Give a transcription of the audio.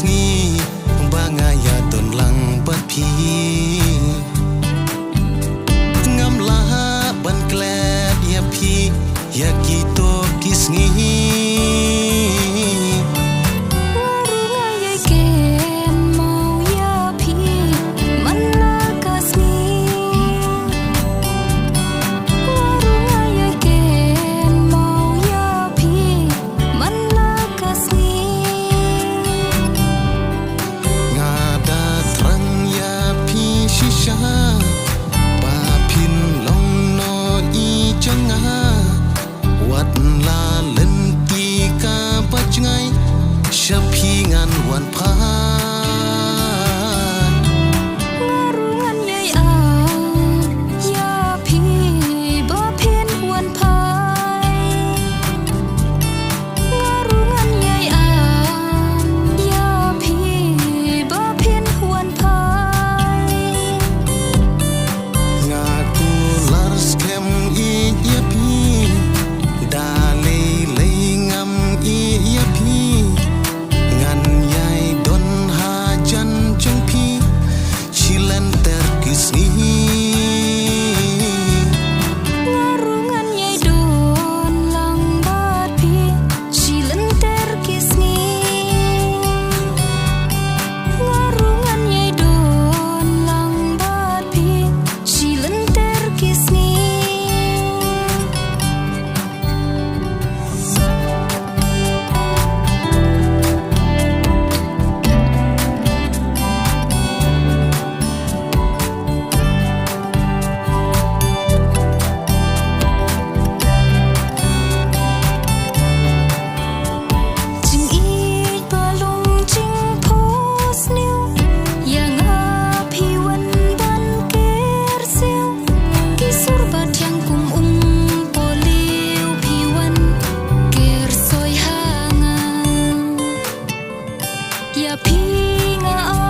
kisngi bangaya don lang batpi ngamlah ban klet ya pi ya kito kisngi Shapingan wan pa ngarungan yai ya pi bo pin wan pai ngarungan yai ya pi bo pin wan pai ngaku lars kem I ya pi dale lengam I ya pi ngarungan yai don lang bat pi silenter kisni ngarungan yai don lang bat pi silenter kisni ya pi nga